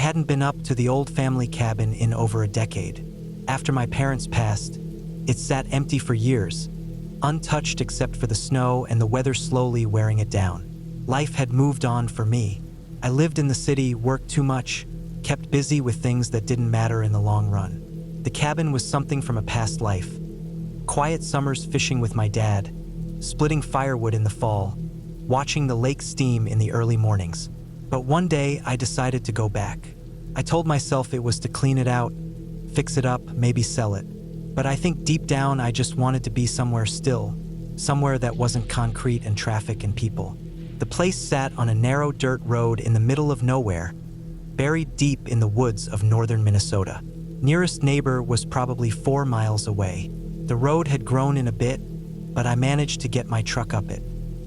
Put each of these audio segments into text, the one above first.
hadn't been up to the old family cabin in over a decade. After my parents passed, it sat empty for years, untouched except for the snow and the weather slowly wearing it down. Life had moved on for me. I lived in the city, worked too much, kept busy with things that didn't matter in the long run. The cabin was something from a past life. Quiet summers fishing with my dad, splitting firewood in the fall, watching the lake steam in the early mornings. But one day I decided to go back. I told myself it was to clean it out, fix it up, maybe sell it. But I think deep down I just wanted to be somewhere still, somewhere that wasn't concrete and traffic and people. The place sat on a narrow dirt road in the middle of nowhere, buried deep in the woods of northern Minnesota. Nearest neighbor was probably 4 miles away. The road had grown in a bit, but I managed to get my truck up it.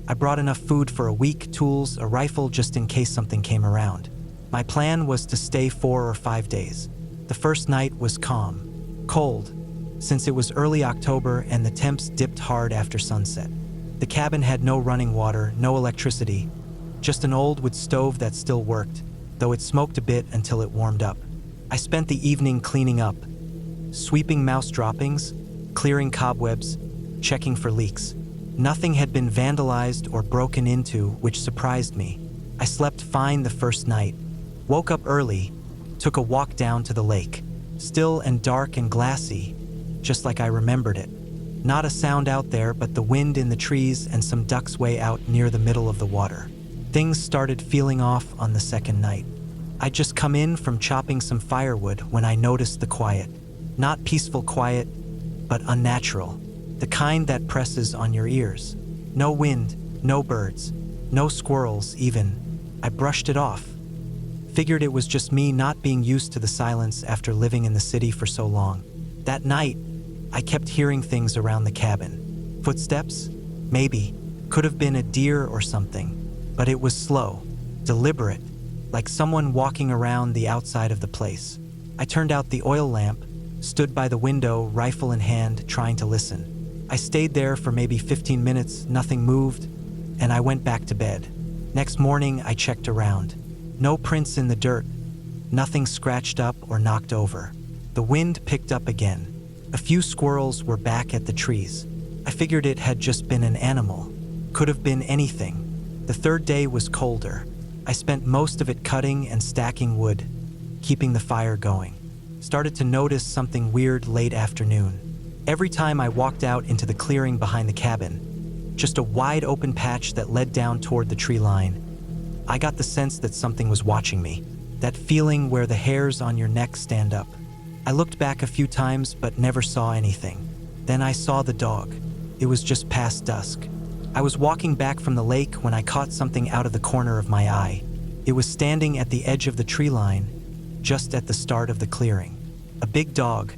I brought enough food for a week, tools, a rifle just in case something came around. My plan was to stay 4 or 5 days. The first night was calm, cold, since it was early October and the temps dipped hard after sunset. The cabin had no running water, no electricity, just an old wood stove that still worked, though it smoked a bit until it warmed up. I spent the evening cleaning up, sweeping mouse droppings, clearing cobwebs, checking for leaks. Nothing had been vandalized or broken into, which surprised me. I slept fine the first night, woke up early, took a walk down to the lake. Still and dark and glassy, just like I remembered it. Not a sound out there but the wind in the trees and some ducks way out near the middle of the water. Things started feeling off on the second night. I'd just come in from chopping some firewood when I noticed the quiet. Not peaceful quiet, but unnatural. The kind that presses on your ears. No wind, no birds, no squirrels even. I brushed it off. Figured it was just me not being used to the silence after living in the city for so long. That night, I kept hearing things around the cabin. Footsteps? Maybe. Could have been a deer or something. But it was slow, deliberate, like someone walking around the outside of the place. I turned out the oil lamp, stood by the window, rifle in hand, trying to listen. I stayed there for maybe 15 minutes, nothing moved, and I went back to bed. Next morning, I checked around. No prints in the dirt, nothing scratched up or knocked over. The wind picked up again. A few squirrels were back at the trees. I figured it had just been an animal. Could have been anything. The third day was colder. I spent most of it cutting and stacking wood, keeping the fire going. Started to notice something weird late afternoon. Every time I walked out into the clearing behind the cabin, just a wide open patch that led down toward the tree line, I got the sense that something was watching me. That feeling where the hairs on your neck stand up. I looked back a few times but never saw anything. Then I saw the dog. It was just past dusk. I was walking back from the lake when I caught something out of the corner of my eye. It was standing at the edge of the tree line, just at the start of the clearing. A big dog,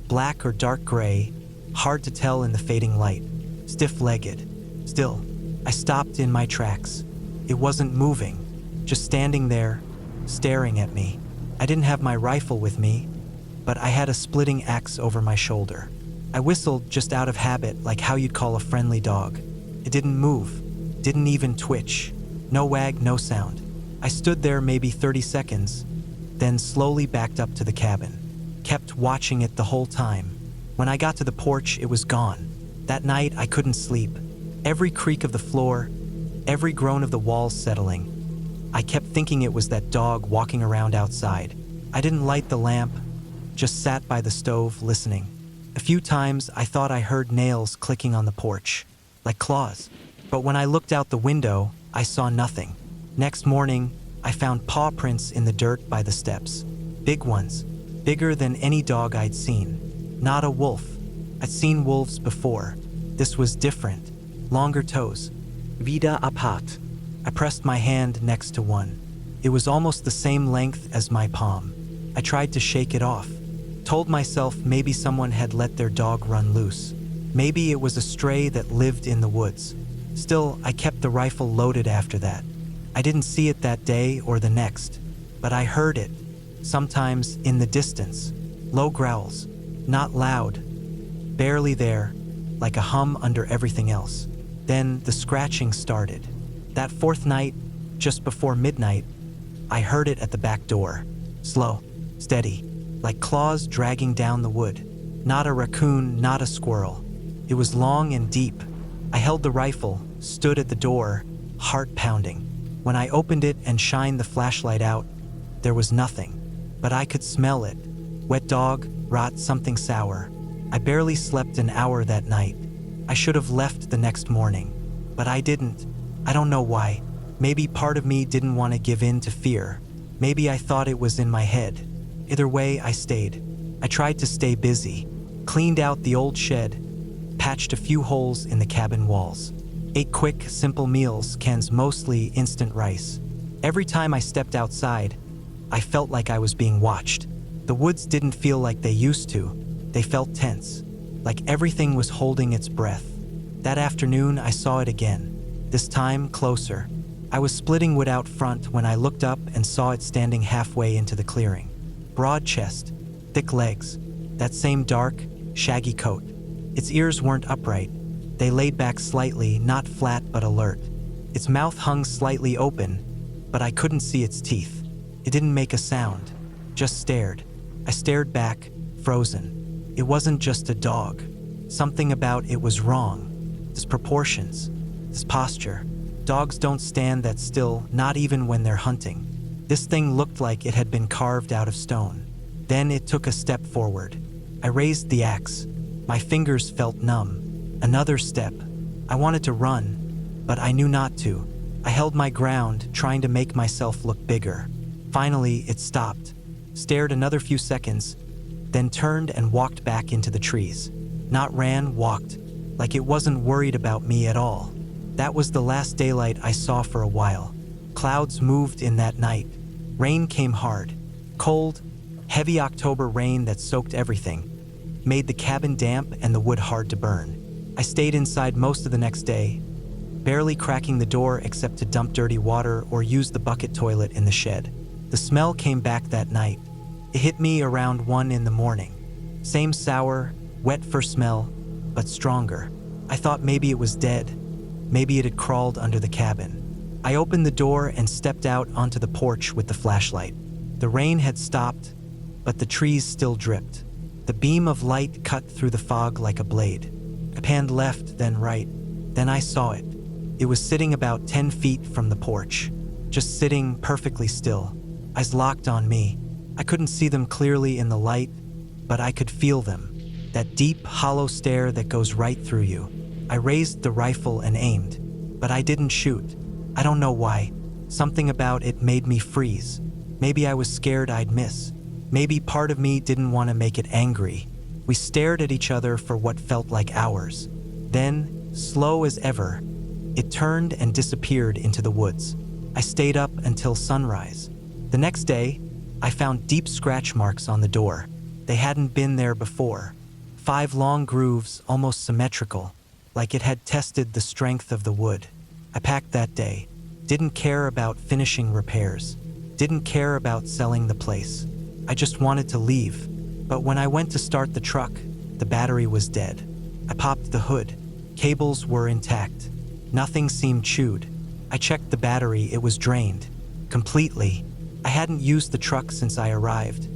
black or dark gray, hard to tell in the fading light, stiff-legged. Still, I stopped in my tracks. It wasn't moving, just standing there, staring at me. I didn't have my rifle with me, but I had a splitting axe over my shoulder. I whistled just out of habit, like how you'd call a friendly dog. It didn't move, didn't even twitch. No wag, no sound. I stood there maybe 30 seconds, then slowly backed up to the cabin. Kept watching it the whole time. When I got to the porch, it was gone. That night, I couldn't sleep. Every creak of the floor, every groan of the walls settling. I kept thinking it was that dog walking around outside. I didn't light the lamp, just sat by the stove listening. A few times, I thought I heard nails clicking on the porch, like claws. But when I looked out the window, I saw nothing. Next morning, I found paw prints in the dirt by the steps. Big ones, bigger than any dog I'd seen. Not a wolf. I'd seen wolves before. This was different. Longer toes. Wieder apart. I pressed my hand next to one. It was almost the same length as my palm. I tried to shake it off. Told myself maybe someone had let their dog run loose. Maybe it was a stray that lived in the woods. Still, I kept the rifle loaded after that. I didn't see it that day or the next, but I heard it, sometimes in the distance. Low growls, not loud, barely there, like a hum under everything else. Then the scratching started. That fourth night, just before midnight, I heard it at the back door. Slow, steady, like claws dragging down the wood. Not a raccoon, not a squirrel. It was long and deep. I held the rifle, stood at the door, heart pounding. When I opened it and shined the flashlight out, there was nothing. But I could smell it. Wet dog, rot, something sour. I barely slept an hour that night. I should have left the next morning. But I didn't. I don't know why. Maybe part of me didn't want to give in to fear. Maybe I thought it was in my head. Either way, I stayed. I tried to stay busy. Cleaned out the old shed. Patched a few holes in the cabin walls. Ate quick, simple meals, cans mostly instant rice. Every time I stepped outside, I felt like I was being watched. The woods didn't feel like they used to. They felt tense, like everything was holding its breath. That afternoon, I saw it again, this time closer. I was splitting wood out front when I looked up and saw it standing halfway into the clearing. Broad chest, thick legs, that same dark, shaggy coat. Its ears weren't upright. They laid back slightly, not flat but alert. Its mouth hung slightly open, but I couldn't see its teeth. It didn't make a sound, just stared. I stared back, frozen. It wasn't just a dog. Something about it was wrong. Its proportions, its posture. Dogs don't stand that still, not even when they're hunting. This thing looked like it had been carved out of stone. Then it took a step forward. I raised the axe. My fingers felt numb. Another step. I wanted to run, but I knew not to. I held my ground, trying to make myself look bigger. Finally, it stopped, stared another few seconds, then turned and walked back into the trees. Not ran, walked, like it wasn't worried about me at all. That was the last daylight I saw for a while. Clouds moved in that night. Rain came hard. Cold, heavy October rain that soaked everything, made the cabin damp and the wood hard to burn. I stayed inside most of the next day, barely cracking the door except to dump dirty water or use the bucket toilet in the shed. The smell came back that night. It hit me around 1 in the morning. Same sour, wet fur smell, but stronger. I thought maybe it was dead. Maybe it had crawled under the cabin. I opened the door and stepped out onto the porch with the flashlight. The rain had stopped, but the trees still dripped. The beam of light cut through the fog like a blade. I panned left, then right. Then I saw it. It was sitting about 10 feet from the porch, just sitting perfectly still, eyes locked on me. I couldn't see them clearly in the light, but I could feel them. That deep, hollow stare that goes right through you. I raised the rifle and aimed, but I didn't shoot. I don't know why. Something about it made me freeze. Maybe I was scared I'd miss. Maybe part of me didn't want to make it angry. We stared at each other for what felt like hours. Then, slow as ever, it turned and disappeared into the woods. I stayed up until sunrise. The next day, I found deep scratch marks on the door. They hadn't been there before. 5 long grooves, almost symmetrical, like it had tested the strength of the wood. I packed that day. Didn't care about finishing repairs. Didn't care about selling the place. I just wanted to leave. But when I went to start the truck, the battery was dead. I popped the hood. Cables were intact. Nothing seemed chewed. I checked the battery. It was drained. Completely. I hadn't used the truck since I arrived.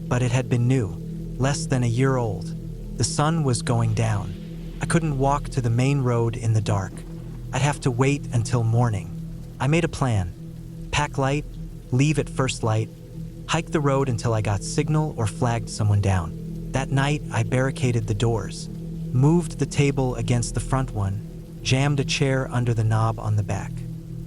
But it had been new. Less than a year old. The sun was going down. I couldn't walk to the main road in the dark. I'd have to wait until morning. I made a plan. Pack light, leave at first light, hike the road until I got signal or flagged someone down. That night, I barricaded the doors, moved the table against the front one, jammed a chair under the knob on the back,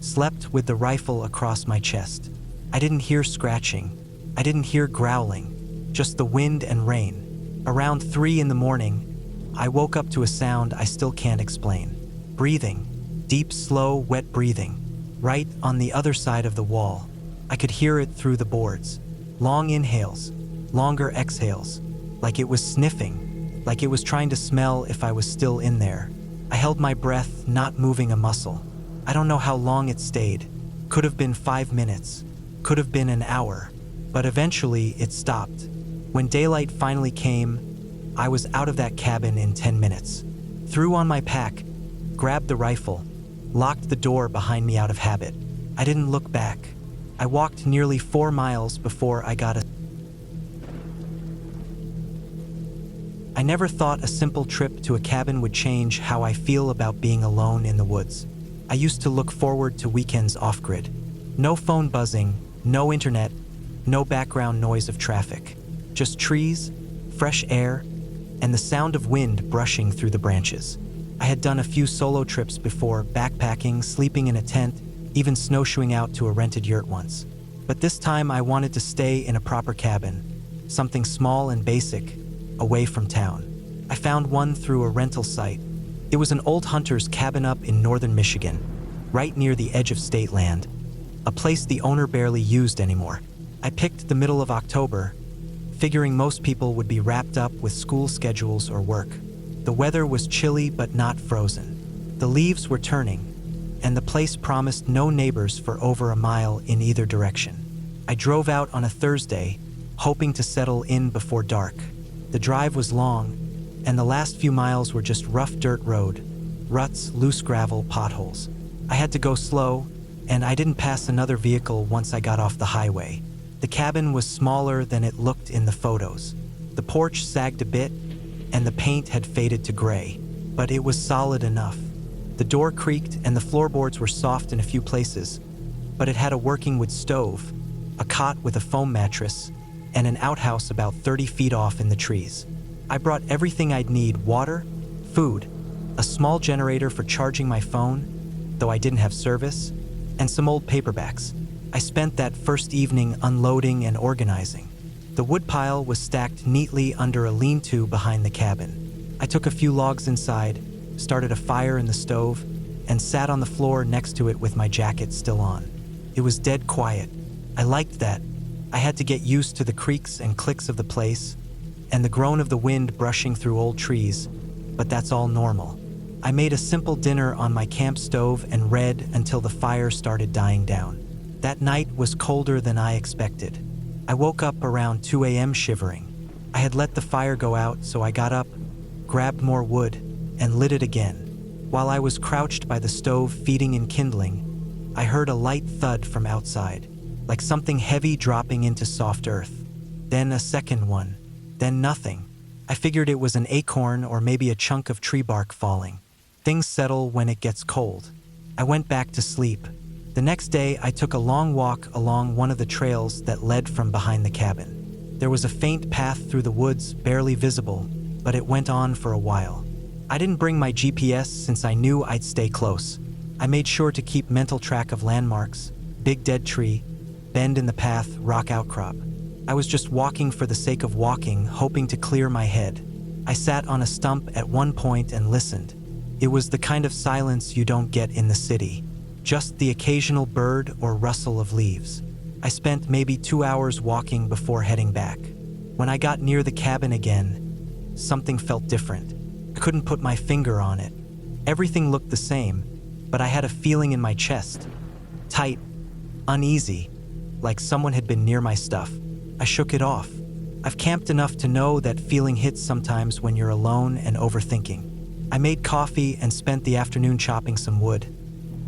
slept with the rifle across my chest. I didn't hear scratching. I didn't hear growling, just the wind and rain. Around 3 in the morning, I woke up to a sound I still can't explain. Breathing, deep, slow, wet breathing, right on the other side of the wall. I could hear it through the boards. Long inhales, longer exhales, like it was sniffing, like it was trying to smell if I was still in there. I held my breath, not moving a muscle. I don't know how long it stayed. Could have been 5 minutes, could have been an hour, but eventually it stopped. When daylight finally came, I was out of that cabin in 10 minutes. Threw on my pack, grabbed the rifle, locked the door behind me out of habit. I didn't look back. I walked nearly 4 miles before I got a I never thought a simple trip to a cabin would change how I feel about being alone in the woods. I used to look forward to weekends off-grid. No phone buzzing, no internet, no background noise of traffic. Just trees, fresh air, and the sound of wind brushing through the branches. I had done a few solo trips before, backpacking, sleeping in a tent, even snowshoeing out to a rented yurt once. But this time I wanted to stay in a proper cabin, something small and basic, away from town. I found one through a rental site. It was an old hunter's cabin up in northern Michigan, right near the edge of state land, a place the owner barely used anymore. I picked the middle of October, figuring most people would be wrapped up with school schedules or work. The weather was chilly but not frozen. The leaves were turning, and the place promised no neighbors for over a mile in either direction. I drove out on a Thursday, hoping to settle in before dark. The drive was long, and the last few miles were just rough dirt road, ruts, loose gravel, potholes. I had to go slow, and I didn't pass another vehicle once I got off the highway. The cabin was smaller than it looked in the photos. The porch sagged a bit, and the paint had faded to gray, but it was solid enough. The door creaked and the floorboards were soft in a few places, but it had a working wood stove, a cot with a foam mattress, and an outhouse about 30 feet off in the trees. I brought everything I'd need: water, food, a small generator for charging my phone, though I didn't have service, and some old paperbacks. I spent that first evening unloading and organizing. The woodpile was stacked neatly under a lean-to behind the cabin. I took a few logs inside, started a fire in the stove, and sat on the floor next to it with my jacket still on. It was dead quiet. I liked that. I had to get used to the creaks and clicks of the place, and the groan of the wind brushing through old trees, but that's all normal. I made a simple dinner on my camp stove and read until the fire started dying down. That night was colder than I expected. I woke up around 2 a.m. shivering. I had let the fire go out, so I got up, grabbed more wood, and lit it again. While I was crouched by the stove feeding and kindling, I heard a light thud from outside, like something heavy dropping into soft earth. Then a second one, then nothing. I figured it was an acorn or maybe a chunk of tree bark falling. Things settle when it gets cold. I went back to sleep. The next day, I took a long walk along one of the trails that led from behind the cabin. There was a faint path through the woods, barely visible, but it went on for a while. I didn't bring my GPS since I knew I'd stay close. I made sure to keep mental track of landmarks: big dead tree, bend in the path, rock outcrop. I was just walking for the sake of walking, hoping to clear my head. I sat on a stump at one point and listened. It was the kind of silence you don't get in the city. Just the occasional bird or rustle of leaves. I spent maybe 2 hours walking before heading back. When I got near the cabin again, something felt different. I couldn't put my finger on it. Everything looked the same, but I had a feeling in my chest. Tight, uneasy, like someone had been near my stuff. I shook it off. I've camped enough to know that feeling hits sometimes when you're alone and overthinking. I made coffee and spent the afternoon chopping some wood,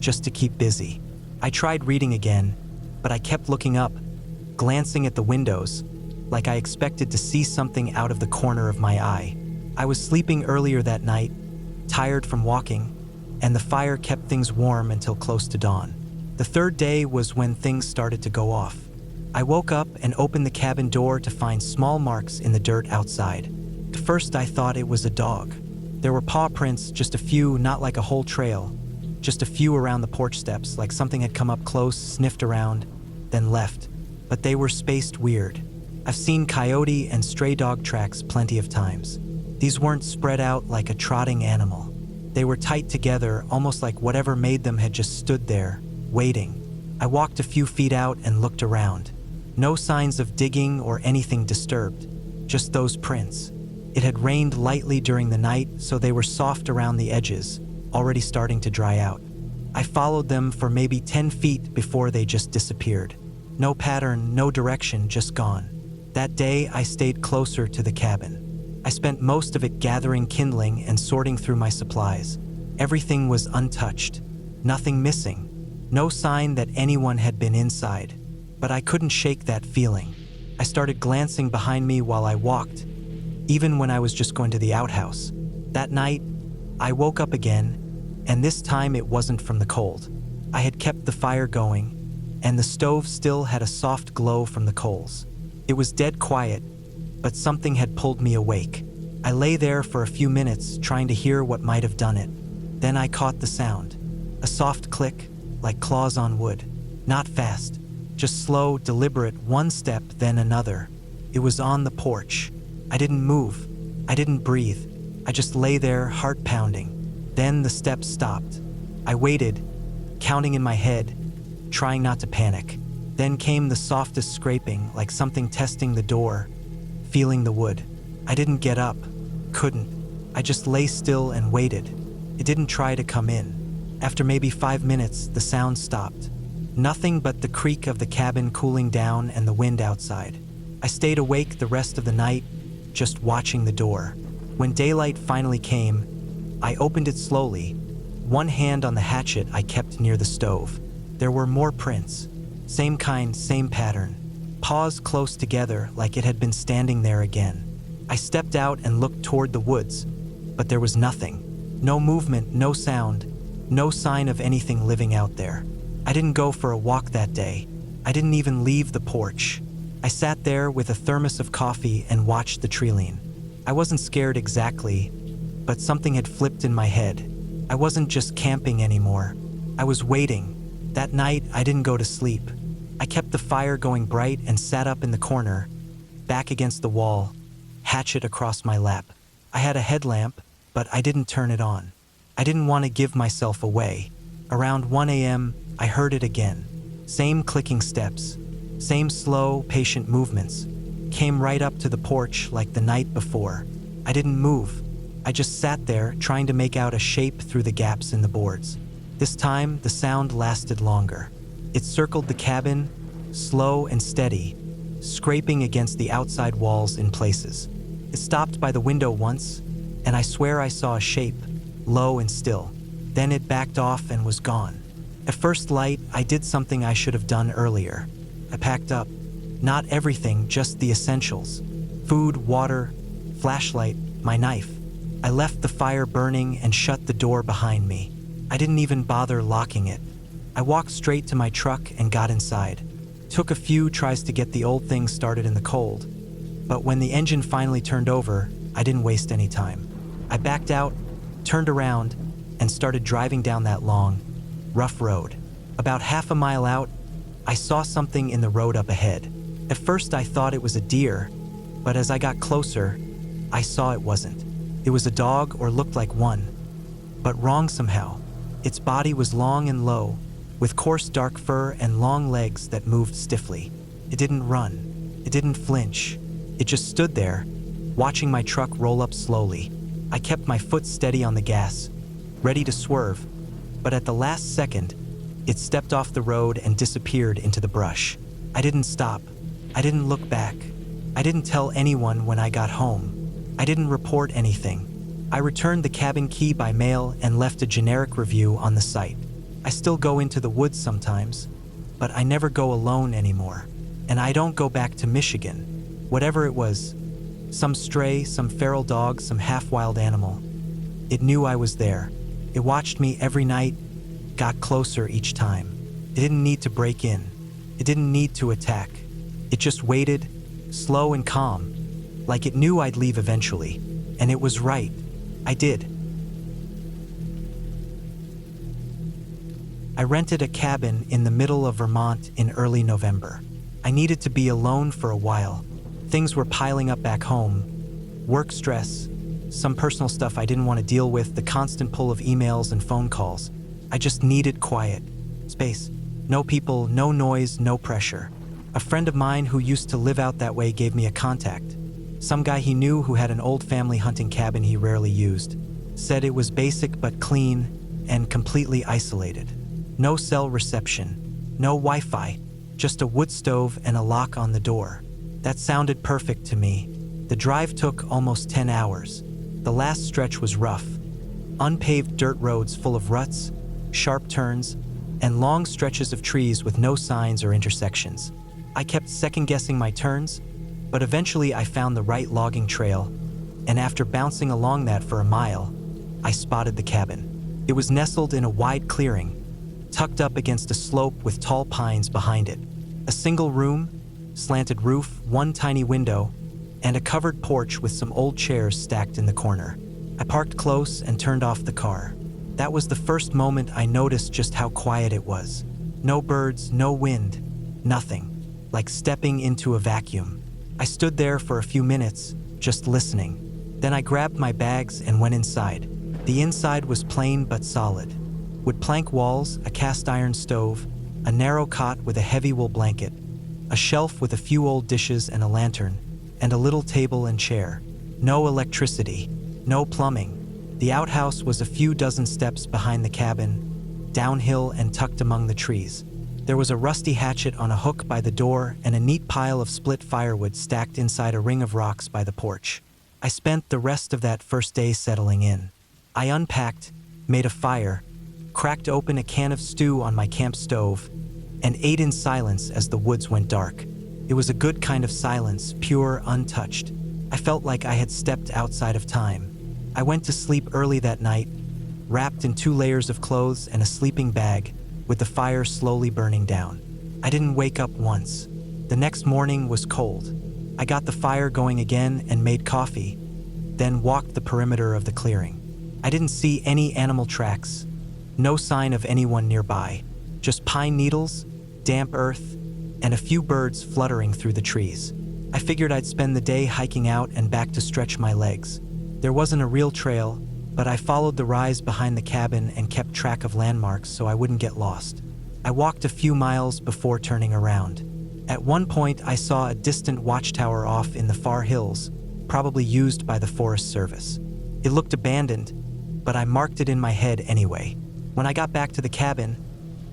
just to keep busy. I tried reading again, but I kept looking up, glancing at the windows, like I expected to see something out of the corner of my eye. I was sleeping earlier that night, tired from walking, and the fire kept things warm until close to dawn. The third day was when things started to go off. I woke up and opened the cabin door to find small marks in the dirt outside. At first I thought it was a dog. There were paw prints, just a few, not like a whole trail. Just a few around the porch steps, like something had come up close, sniffed around, then left. But they were spaced weird. I've seen coyote and stray dog tracks plenty of times. These weren't spread out like a trotting animal. They were tight together, almost like whatever made them had just stood there, waiting. I walked a few feet out and looked around. No signs of digging or anything disturbed, just those prints. It had rained lightly during the night, so they were soft around the edges, already starting to dry out. I followed them for maybe 10 feet before they just disappeared. No pattern, no direction, just gone. That day, I stayed closer to the cabin. I spent most of it gathering kindling and sorting through my supplies. Everything was untouched, nothing missing, no sign that anyone had been inside. But I couldn't shake that feeling. I started glancing behind me while I walked, even when I was just going to the outhouse. That night, I woke up again, and this time it wasn't from the cold. I had kept the fire going, and the stove still had a soft glow from the coals. It was dead quiet, but something had pulled me awake. I lay there for a few minutes trying to hear what might have done it. Then I caught the sound. A soft click, like claws on wood. Not fast, just slow, deliberate, one step, then another. It was on the porch. I didn't move. I didn't breathe. I just lay there, heart pounding. Then the steps stopped. I waited, counting in my head, trying not to panic. Then came the softest scraping, like something testing the door, feeling the wood. I didn't get up, couldn't. I just lay still and waited. It didn't try to come in. After maybe 5 minutes, the sound stopped. Nothing but the creak of the cabin cooling down and the wind outside. I stayed awake the rest of the night, just watching the door. When daylight finally came, I opened it slowly, one hand on the hatchet I kept near the stove. There were more prints. Same kind, same pattern. Paws close together like it had been standing there again. I stepped out and looked toward the woods, but there was nothing. No movement, no sound, no sign of anything living out there. I didn't go for a walk that day. I didn't even leave the porch. I sat there with a thermos of coffee and watched the treeline. I wasn't scared exactly, but something had flipped in my head. I wasn't just camping anymore. I was waiting. That night, I didn't go to sleep. I kept the fire going bright and sat up in the corner, back against the wall, hatchet across my lap. I had a headlamp, but I didn't turn it on. I didn't want to give myself away. Around 1 a.m., I heard it again. Same clicking steps, same slow, patient movements. Came right up to the porch like the night before. I didn't move. I just sat there trying to make out a shape through the gaps in the boards. This time, the sound lasted longer. It circled the cabin, slow and steady, scraping against the outside walls in places. It stopped by the window once, and I swear I saw a shape, low and still. Then it backed off and was gone. At first light, I did something I should have done earlier. I packed up. Not everything, just the essentials. Food, water, flashlight, my knife. I left the fire burning and shut the door behind me. I didn't even bother locking it. I walked straight to my truck and got inside. Took a few tries to get the old thing started in the cold. But when the engine finally turned over, I didn't waste any time. I backed out, turned around, and started driving down that long, rough road. About half a mile out, I saw something in the road up ahead. At first I thought it was a deer, but as I got closer, I saw it wasn't. It was a dog or looked like one, but wrong somehow. Its body was long and low, with coarse dark fur and long legs that moved stiffly. It didn't run. It didn't flinch. It just stood there, watching my truck roll up slowly. I kept my foot steady on the gas, ready to swerve, but at the last second, it stepped off the road and disappeared into the brush. I didn't stop. I didn't look back. I didn't tell anyone when I got home. I didn't report anything. I returned the cabin key by mail and left a generic review on the site. I still go into the woods sometimes, but I never go alone anymore. And I don't go back to Michigan. Whatever it was, some stray, some feral dog, some half-wild animal. It knew I was there. It watched me every night, got closer each time. It didn't need to break in. It didn't need to attack. It just waited, slow and calm, like it knew I'd leave eventually. And it was right. I did. I rented a cabin in the middle of Vermont in early November. I needed to be alone for a while. Things were piling up back home. Work stress, some personal stuff I didn't want to deal with, the constant pull of emails and phone calls. I just needed quiet, space. No people, no noise, no pressure. A friend of mine who used to live out that way gave me a contact. Some guy he knew who had an old family hunting cabin he rarely used. Said it was basic but clean and completely isolated. No cell reception, no Wi-Fi, just a wood stove and a lock on the door. That sounded perfect to me. The drive took almost 10 hours. The last stretch was rough. Unpaved dirt roads full of ruts, sharp turns, and long stretches of trees with no signs or intersections. I kept second-guessing my turns, but eventually I found the right logging trail, and after bouncing along that for a mile, I spotted the cabin. It was nestled in a wide clearing, tucked up against a slope with tall pines behind it. A single room, slanted roof, one tiny window, and a covered porch with some old chairs stacked in the corner. I parked close and turned off the car. That was the first moment I noticed just how quiet it was. No birds, no wind, nothing. Like stepping into a vacuum. I stood there for a few minutes, just listening. Then I grabbed my bags and went inside. The inside was plain but solid. Wood plank walls, a cast iron stove, a narrow cot with a heavy wool blanket, a shelf with a few old dishes and a lantern, and a little table and chair. No electricity, no plumbing. The outhouse was a few dozen steps behind the cabin, downhill and tucked among the trees. There was a rusty hatchet on a hook by the door and a neat pile of split firewood stacked inside a ring of rocks by the porch. I spent the rest of that first day settling in. I unpacked, made a fire, cracked open a can of stew on my camp stove, and ate in silence as the woods went dark. It was a good kind of silence, pure, untouched. I felt like I had stepped outside of time. I went to sleep early that night, wrapped in 2 layers of clothes and a sleeping bag, with the fire slowly burning down. I didn't wake up once. The next morning was cold. I got the fire going again and made coffee, then walked the perimeter of the clearing. I didn't see any animal tracks, no sign of anyone nearby, just pine needles, damp earth, and a few birds fluttering through the trees. I figured I'd spend the day hiking out and back to stretch my legs. There wasn't a real trail, but I followed the rise behind the cabin and kept track of landmarks so I wouldn't get lost. I walked a few miles before turning around. At one point, I saw a distant watchtower off in the far hills, probably used by the Forest Service. It looked abandoned, but I marked it in my head anyway. When I got back to the cabin,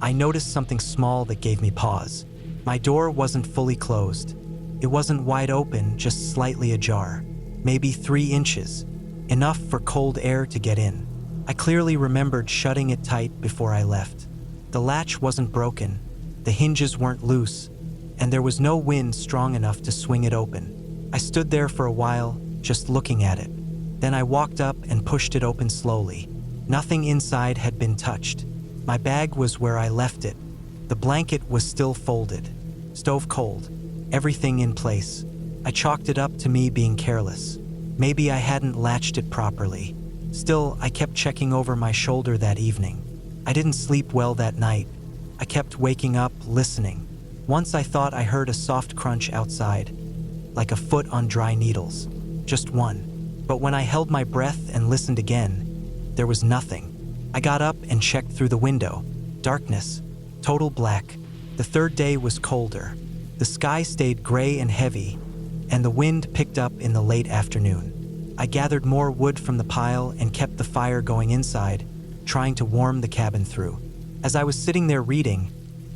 I noticed something small that gave me pause. My door wasn't fully closed. It wasn't wide open, just slightly ajar, maybe 3 inches, enough for cold air to get in. I clearly remembered shutting it tight before I left. The latch wasn't broken, the hinges weren't loose, and there was no wind strong enough to swing it open. I stood there for a while, just looking at it. Then I walked up and pushed it open slowly. Nothing inside had been touched. My bag was where I left it. The blanket was still folded, stove cold, everything in place. I chalked it up to me being careless. Maybe I hadn't latched it properly. Still, I kept checking over my shoulder that evening. I didn't sleep well that night. I kept waking up, listening. Once I thought I heard a soft crunch outside, like a foot on dry needles. Just one. But when I held my breath and listened again, there was nothing. I got up and checked through the window. Darkness. Total black. The third day was colder. The sky stayed gray and heavy, and the wind picked up in the late afternoon. I gathered more wood from the pile and kept the fire going inside, trying to warm the cabin through. As I was sitting there reading,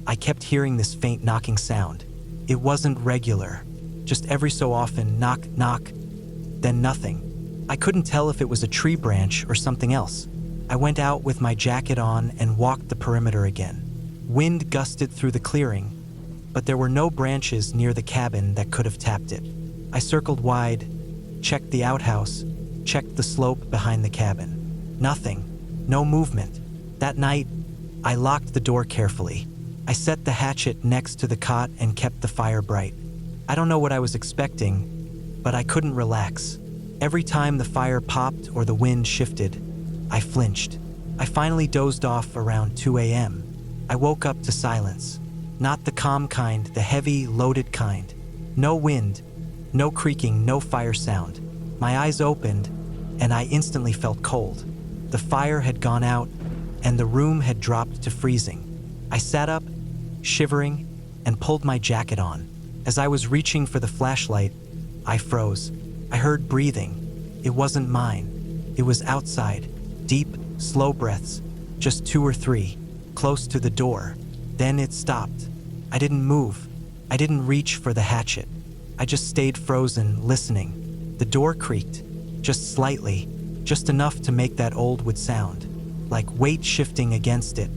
I kept hearing this faint knocking sound. It wasn't regular. Just every so often, knock, knock, then nothing. I couldn't tell if it was a tree branch or something else. I went out with my jacket on and walked the perimeter again. Wind gusted through the clearing, but there were no branches near the cabin that could have tapped it. I circled wide, checked the outhouse, checked the slope behind the cabin. Nothing. No movement. That night, I locked the door carefully. I set the hatchet next to the cot and kept the fire bright. I don't know what I was expecting, but I couldn't relax. Every time the fire popped or the wind shifted, I flinched. I finally dozed off around 2 a.m. I woke up to silence. Not the calm kind, the heavy, loaded kind. No wind, no creaking, no fire sound. My eyes opened, and I instantly felt cold. The fire had gone out, and the room had dropped to freezing. I sat up, shivering, and pulled my jacket on. As I was reaching for the flashlight, I froze. I heard breathing. It wasn't mine. It was outside. Deep, slow breaths, just 2 or 3, close to the door. Then it stopped. I didn't move. I didn't reach for the hatchet. I just stayed frozen, listening. The door creaked, just slightly, just enough to make that old wood sound, like weight shifting against it.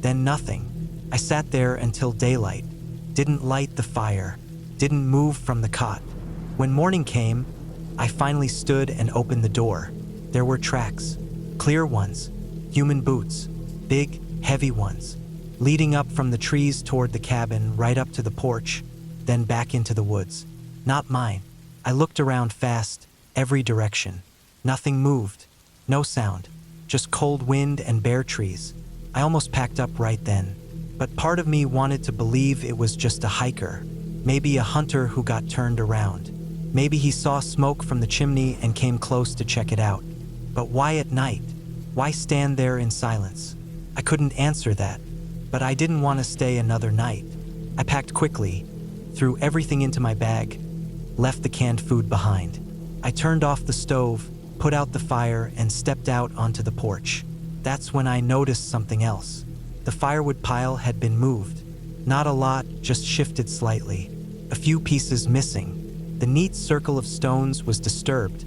Then nothing. I sat there until daylight, didn't light the fire, didn't move from the cot. When morning came, I finally stood and opened the door. There were tracks, clear ones, human boots, big, heavy ones, leading up from the trees toward the cabin right up to the porch, then back into the woods. Not mine. I looked around fast, every direction. Nothing moved, no sound, just cold wind and bare trees. I almost packed up right then, but part of me wanted to believe it was just a hiker, maybe a hunter who got turned around. Maybe he saw smoke from the chimney and came close to check it out. But why at night? Why stand there in silence? I couldn't answer that, but I didn't want to stay another night. I packed quickly, threw everything into my bag, left the canned food behind. I turned off the stove, put out the fire, and stepped out onto the porch. That's when I noticed something else. The firewood pile had been moved. Not a lot, just shifted slightly. A few pieces missing. The neat circle of stones was disturbed,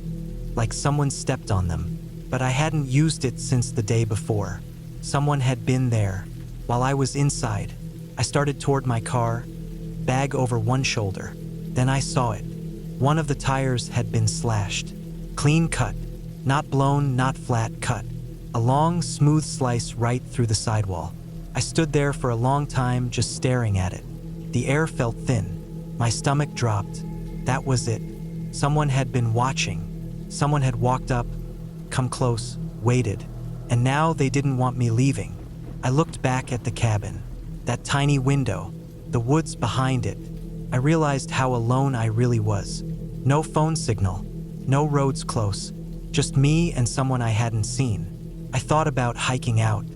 like someone stepped on them. But I hadn't used it since the day before. Someone had been there. While I was inside, I started toward my car, bag over one shoulder. Then I saw it. One of the tires had been slashed. Clean cut. Not blown, not flat, cut. A long, smooth slice right through the sidewall. I stood there for a long time just staring at it. The air felt thin. My stomach dropped. That was it. Someone had been watching. Someone had walked up, come close, waited. And now they didn't want me leaving. I looked back at the cabin. That tiny window. The woods behind it. I realized how alone I really was. No phone signal. No roads close. Just me and someone I hadn't seen. I thought about hiking out.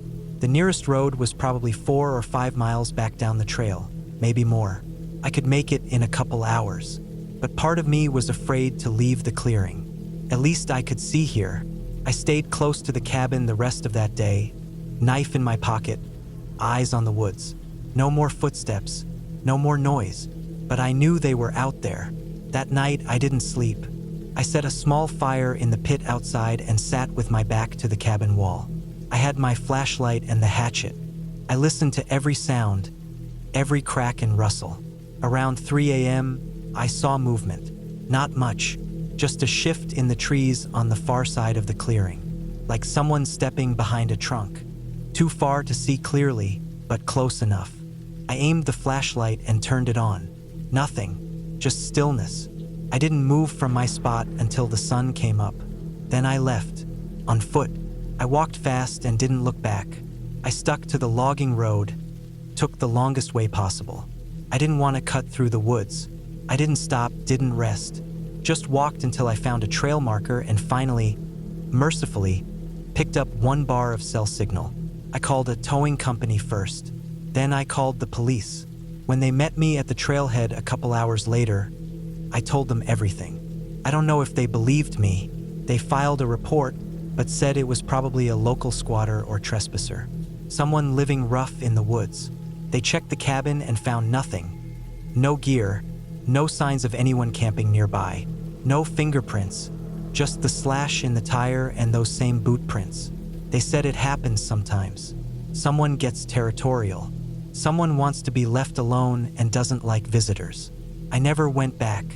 The nearest road was probably 4 or 5 miles back down the trail, maybe more. I could make it in a couple hours. But part of me was afraid to leave the clearing. At least I could see here. I stayed close to the cabin the rest of that day, knife in my pocket, eyes on the woods. No more footsteps, no more noise, but I knew they were out there. That night I didn't sleep. I set a small fire in the pit outside and sat with my back to the cabin wall. I had my flashlight and the hatchet. I listened to every sound, every crack and rustle. Around 3 a.m., I saw movement. Not much, just a shift in the trees on the far side of the clearing, like someone stepping behind a trunk. Too far to see clearly, but close enough. I aimed the flashlight and turned it on. Nothing, just stillness. I didn't move from my spot until the sun came up. Then I left, on foot. I walked fast and didn't look back. I stuck to the logging road, took the longest way possible. I didn't want to cut through the woods. I didn't stop, didn't rest. Just walked until I found a trail marker and finally, mercifully, picked up 1 bar of cell signal. I called a towing company first. Then I called the police. When they met me at the trailhead a couple hours later, I told them everything. I don't know if they believed me. They filed a report, but said it was probably a local squatter or trespasser. Someone living rough in the woods. They checked the cabin and found nothing. No gear, no signs of anyone camping nearby. No fingerprints, just the slash in the tire and those same boot prints. They said it happens sometimes. Someone gets territorial. Someone wants to be left alone and doesn't like visitors. I never went back.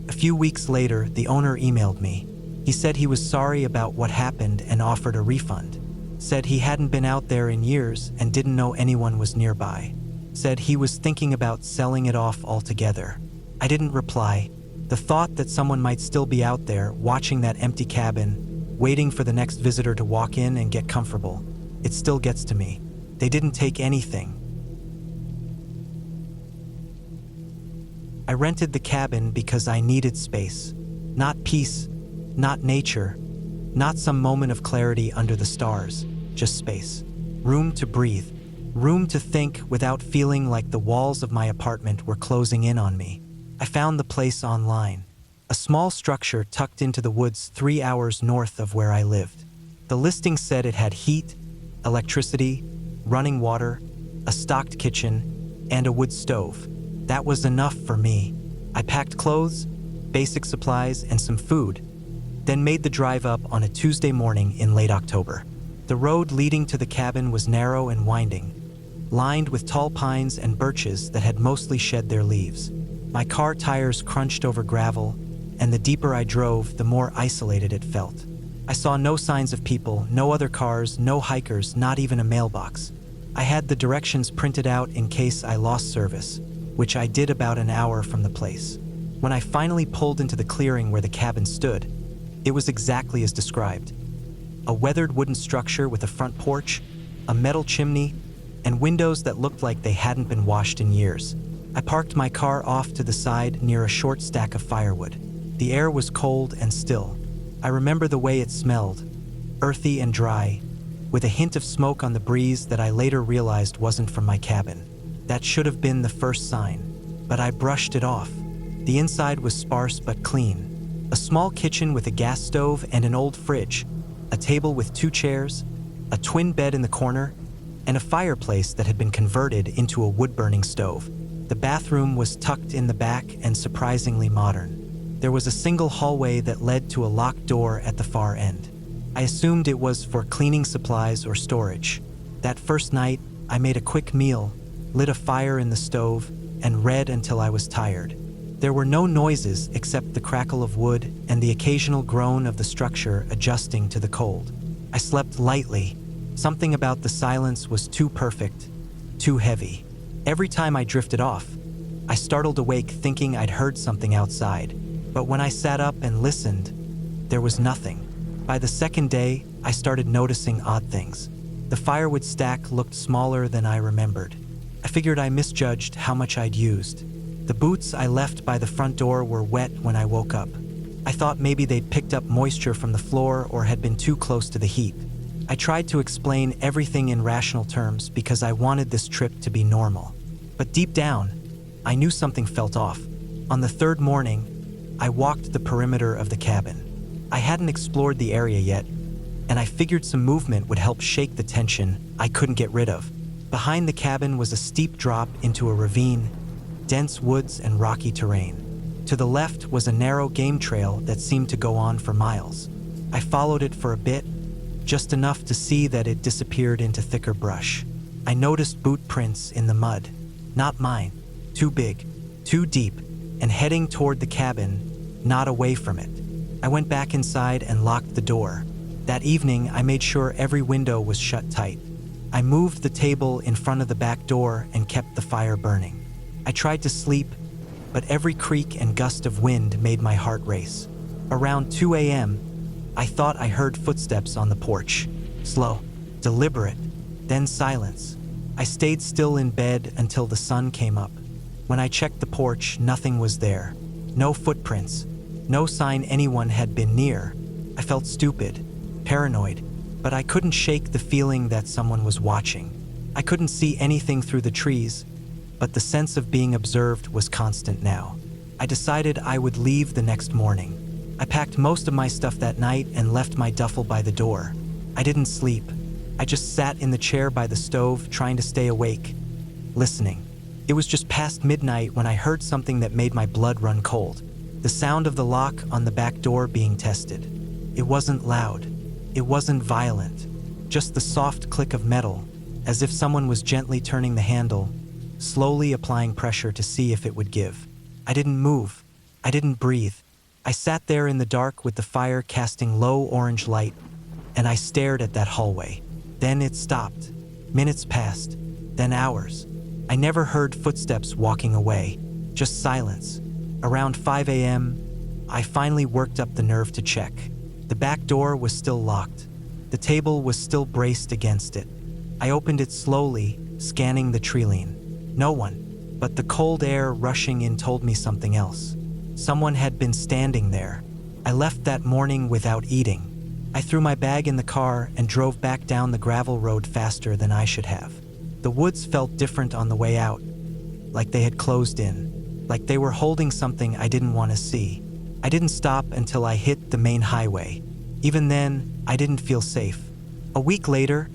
A few weeks later, the owner emailed me. He said he was sorry about what happened and offered a refund. Said he hadn't been out there in years and didn't know anyone was nearby. Said he was thinking about selling it off altogether. I didn't reply. The thought that someone might still be out there watching that empty cabin, waiting for the next visitor to walk in and get comfortable, it still gets to me. They didn't take anything. I rented the cabin because I needed space. Not peace, not nature, not some moment of clarity under the stars, just space. Room to breathe, room to think without feeling like the walls of my apartment were closing in on me. I found the place online, a small structure tucked into the woods 3 hours north of where I lived. The listing said it had heat, electricity, running water, a stocked kitchen, and a wood stove. That was enough for me. I packed clothes, basic supplies, and some food, then made the drive up on a Tuesday morning in late October. The road leading to the cabin was narrow and winding, lined with tall pines and birches that had mostly shed their leaves. My car tires crunched over gravel, and the deeper I drove, the more isolated it felt. I saw no signs of people, no other cars, no hikers, not even a mailbox. I had the directions printed out in case I lost service, which I did about an hour from the place. When I finally pulled into the clearing where the cabin stood, it was exactly as described. A weathered wooden structure with a front porch, a metal chimney, and windows that looked like they hadn't been washed in years. I parked my car off to the side near a short stack of firewood. The air was cold and still. I remember the way it smelled, earthy and dry, with a hint of smoke on the breeze that I later realized wasn't from my cabin. That should have been the first sign, but I brushed it off. The inside was sparse but clean. A small kitchen with a gas stove and an old fridge, a table with 2 chairs, a twin bed in the corner, and a fireplace that had been converted into a wood-burning stove. The bathroom was tucked in the back and surprisingly modern. There was a single hallway that led to a locked door at the far end. I assumed it was for cleaning supplies or storage. That first night, I made a quick meal, lit a fire in the stove, and read until I was tired. There were no noises except the crackle of wood and the occasional groan of the structure adjusting to the cold. I slept lightly. Something about the silence was too perfect, too heavy. Every time I drifted off, I startled awake thinking I'd heard something outside. But when I sat up and listened, there was nothing. By the second day, I started noticing odd things. The firewood stack looked smaller than I remembered. I figured I misjudged how much I'd used. The boots I left by the front door were wet when I woke up. I thought maybe they'd picked up moisture from the floor or had been too close to the heat. I tried to explain everything in rational terms because I wanted this trip to be normal. But deep down, I knew something felt off. On the third morning, I walked the perimeter of the cabin. I hadn't explored the area yet, and I figured some movement would help shake the tension I couldn't get rid of. Behind the cabin was a steep drop into a ravine, dense woods and rocky terrain. To the left was a narrow game trail that seemed to go on for miles. I followed it for a bit, just enough to see that it disappeared into thicker brush. I noticed boot prints in the mud. Not mine. Too big, too deep, and heading toward the cabin, not away from it. I went back inside and locked the door. That evening, I made sure every window was shut tight. I moved the table in front of the back door and kept the fire burning. I tried to sleep, but every creak and gust of wind made my heart race. Around 2 a.m., I thought I heard footsteps on the porch. Slow, deliberate, then silence. I stayed still in bed until the sun came up. When I checked the porch, nothing was there. No footprints, no sign anyone had been near. I felt stupid, paranoid, but I couldn't shake the feeling that someone was watching. I couldn't see anything through the trees, but the sense of being observed was constant now. I decided I would leave the next morning. I packed most of my stuff that night and left my duffel by the door. I didn't sleep. I just sat in the chair by the stove, trying to stay awake, listening. It was just past midnight when I heard something that made my blood run cold. The sound of the lock on the back door being tested. It wasn't loud. It wasn't violent. Just the soft click of metal, as if someone was gently turning the handle, slowly applying pressure to see if it would give. I didn't move. I didn't breathe. I sat there in the dark with the fire casting low orange light, and I stared at that hallway. Then it stopped. Minutes passed, then hours. I never heard footsteps walking away, just silence. Around 5 a.m., I finally worked up the nerve to check. The back door was still locked. The table was still braced against it. I opened it slowly, scanning the treeline. No one, but the cold air rushing in told me something else. Someone had been standing there. I left that morning without eating. I threw my bag in the car and drove back down the gravel road faster than I should have. The woods felt different on the way out, like they had closed in, like they were holding something I didn't want to see. I didn't stop until I hit the main highway. Even then, I didn't feel safe. A week later,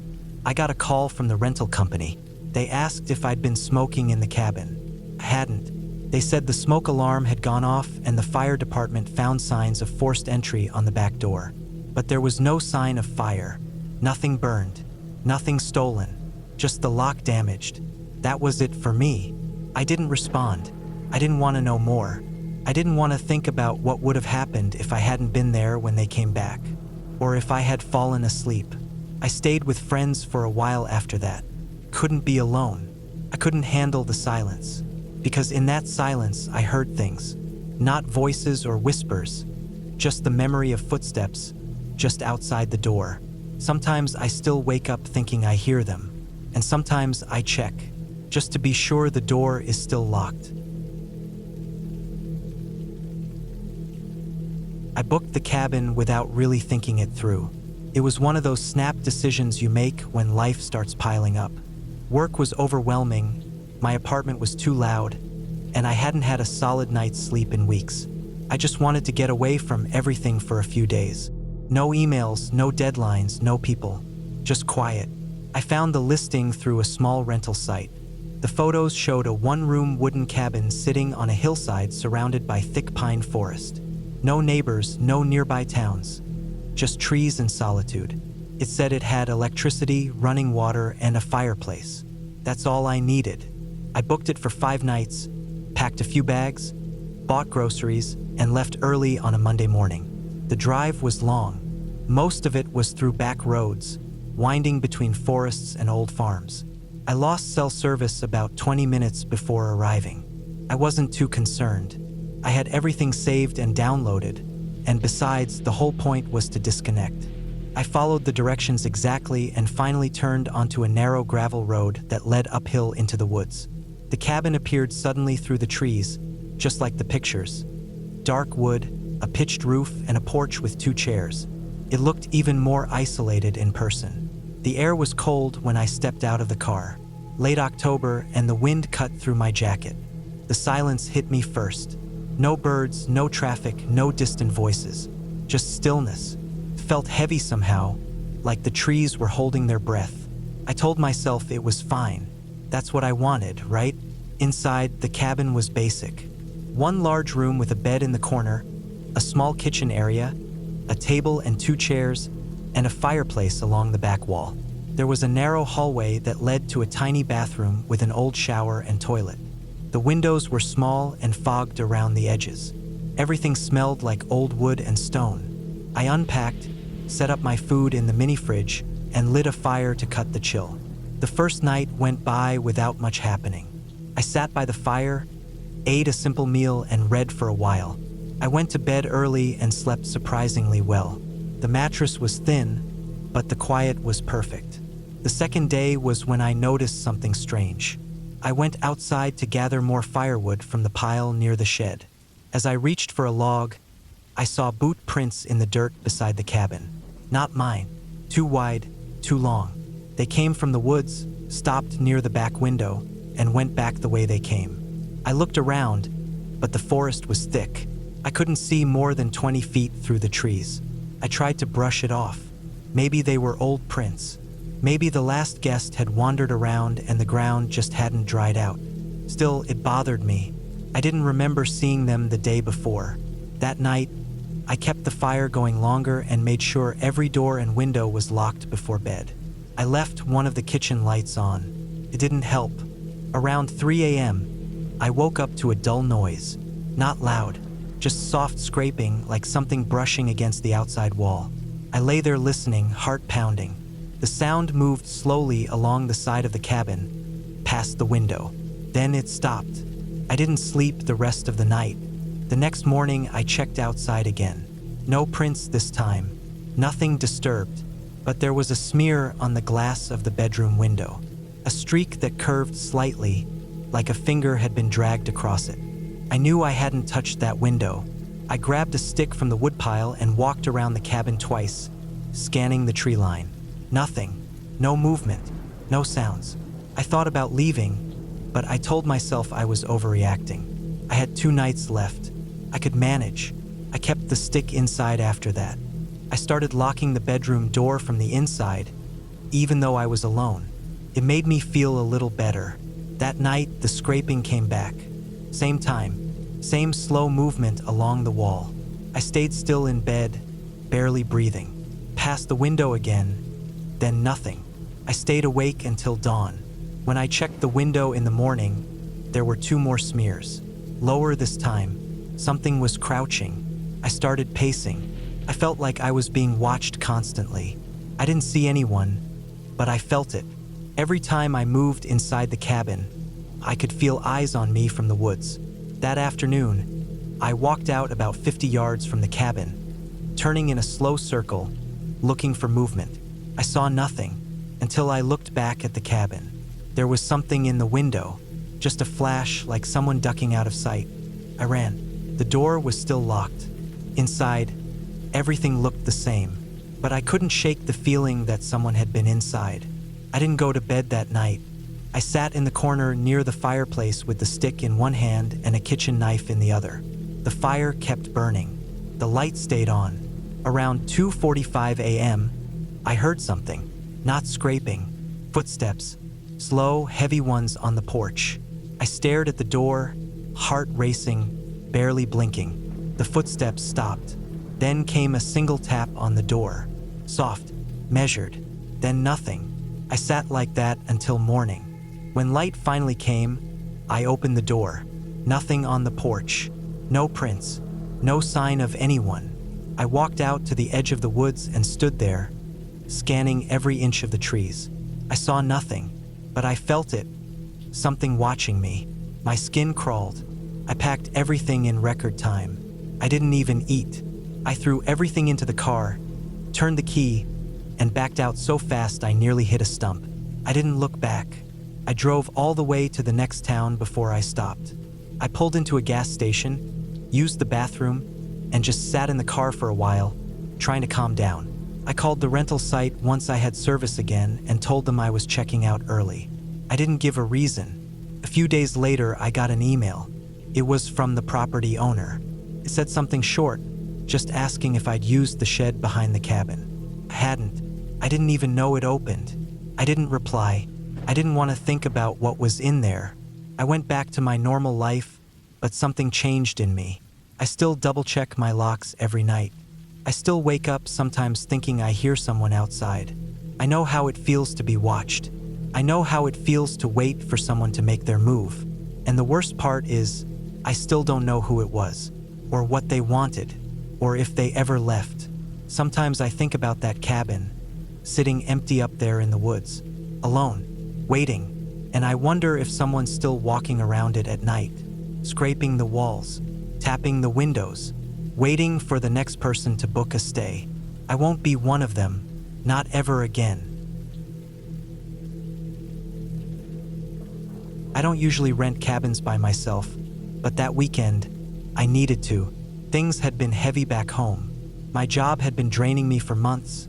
I got a call from the rental company. They asked if I'd been smoking in the cabin. I hadn't. They said the smoke alarm had gone off and the fire department found signs of forced entry on the back door. But there was no sign of fire. Nothing burned. Nothing stolen. Just the lock damaged. That was it for me. I didn't respond. I didn't want to know more. I didn't want to think about what would have happened if I hadn't been there when they came back, or if I had fallen asleep. I stayed with friends for a while after that. Couldn't be alone. I couldn't handle the silence, because in that silence I heard things. Not voices or whispers, just the memory of footsteps just outside the door. Sometimes I still wake up thinking I hear them, and sometimes I check, just to be sure the door is still locked. I booked the cabin without really thinking it through. It was one of those snap decisions you make when life starts piling up. Work was overwhelming, my apartment was too loud, and I hadn't had a solid night's sleep in weeks. I just wanted to get away from everything for a few days. No emails, no deadlines, no people. Just quiet. I found the listing through a small rental site. The photos showed a one-room wooden cabin sitting on a hillside surrounded by thick pine forest. No neighbors, no nearby towns. Just trees and solitude. It said it had electricity, running water, and a fireplace. That's all I needed. I booked it for 5 nights, packed a few bags, bought groceries, and left early on a Monday morning. The drive was long. Most of it was through back roads, winding between forests and old farms. I lost cell service about 20 minutes before arriving. I wasn't too concerned. I had everything saved and downloaded, and besides, the whole point was to disconnect. I followed the directions exactly and finally turned onto a narrow gravel road that led uphill into the woods. The cabin appeared suddenly through the trees, just like the pictures. Dark wood, a pitched roof, and a porch with 2 chairs. It looked even more isolated in person. The air was cold when I stepped out of the car. Late October, and the wind cut through my jacket. The silence hit me first. No birds, no traffic, no distant voices. Just stillness. It felt heavy somehow, like the trees were holding their breath. I told myself it was fine. That's what I wanted, right? Inside, the cabin was basic. One large room with a bed in the corner, a small kitchen area, a table and 2 chairs, and a fireplace along the back wall. There was a narrow hallway that led to a tiny bathroom with an old shower and toilet. The windows were small and fogged around the edges. Everything smelled like old wood and stone. I unpacked, set up my food in the mini fridge, and lit a fire to cut the chill. The first night went by without much happening. I sat by the fire, ate a simple meal, and read for a while. I went to bed early and slept surprisingly well. The mattress was thin, but the quiet was perfect. The second day was when I noticed something strange. I went outside to gather more firewood from the pile near the shed. As I reached for a log, I saw boot prints in the dirt beside the cabin. Not mine. Too wide, too long. They came from the woods, stopped near the back window, and went back the way they came. I looked around, but the forest was thick. I couldn't see more than 20 feet through the trees. I tried to brush it off. Maybe they were old prints. Maybe the last guest had wandered around and the ground just hadn't dried out. Still, it bothered me. I didn't remember seeing them the day before. That night, I kept the fire going longer and made sure every door and window was locked before bed. I left one of the kitchen lights on. It didn't help. Around 3 a.m., I woke up to a dull noise. Not loud, just soft scraping like something brushing against the outside wall. I lay there listening, heart pounding. The sound moved slowly along the side of the cabin, past the window. Then it stopped. I didn't sleep the rest of the night. The next morning, I checked outside again. No prints this time. Nothing disturbed. But there was a smear on the glass of the bedroom window. A streak that curved slightly, like a finger had been dragged across it. I knew I hadn't touched that window. I grabbed a stick from the woodpile and walked around the cabin twice, scanning the tree line. Nothing. No movement. No sounds. I thought about leaving, but I told myself I was overreacting. I had 2 nights left. I could manage. I kept the stick inside after that. I started locking the bedroom door from the inside, even though I was alone. It made me feel a little better. That night, the scraping came back. Same time, same slow movement along the wall. I stayed still in bed, barely breathing. Past the window again, then nothing. I stayed awake until dawn. When I checked the window in the morning, there were 2 more smears. Lower this time, Something was crouching. I started pacing. I felt like I was being watched constantly. I didn't see anyone, but I felt it. Every time I moved inside the cabin, I could feel eyes on me from the woods. That afternoon, I walked out about 50 yards from the cabin, turning in a slow circle, looking for movement. I saw nothing until I looked back at the cabin. There was something in the window, just a flash like someone ducking out of sight. I ran. The door was still locked. Inside, everything looked the same, but I couldn't shake the feeling that someone had been inside. I didn't go to bed that night. I sat in the corner near the fireplace with the stick in one hand and a kitchen knife in the other. The fire kept burning. The light stayed on. Around 2:45 a.m., I heard something. Not scraping. Footsteps. Slow, heavy ones on the porch. I stared at the door, heart racing, barely blinking. The footsteps stopped. Then came a single tap on the door. Soft, measured, then nothing. I sat like that until morning. When light finally came, I opened the door. Nothing on the porch. No prints. No sign of anyone. I walked out to the edge of the woods and stood there, scanning every inch of the trees. I saw nothing, but I felt it. Something watching me. My skin crawled. I packed everything in record time. I didn't even eat. I threw everything into the car, turned the key, and backed out so fast I nearly hit a stump. I didn't look back. I drove all the way to the next town before I stopped. I pulled into a gas station, used the bathroom, and just sat in the car for a while, trying to calm down. I called the rental site once I had service again and told them I was checking out early. I didn't give a reason. A few days later, I got an email. It was from the property owner. It said something short, just asking if I'd used the shed behind the cabin. I hadn't. I didn't even know it opened. I didn't reply. I didn't want to think about what was in there. I went back to my normal life, but something changed in me. I still double-check my locks every night. I still wake up sometimes thinking I hear someone outside. I know how it feels to be watched. I know how it feels to wait for someone to make their move. And the worst part is, I still don't know who it was, or what they wanted, or if they ever left. Sometimes I think about that cabin, sitting empty up there in the woods, alone, waiting, and I wonder if someone's still walking around it at night, scraping the walls, tapping the windows, waiting for the next person to book a stay. I won't be one of them, not ever again. I don't usually rent cabins by myself, but that weekend, I needed to. Things had been heavy back home. My job had been draining me for months,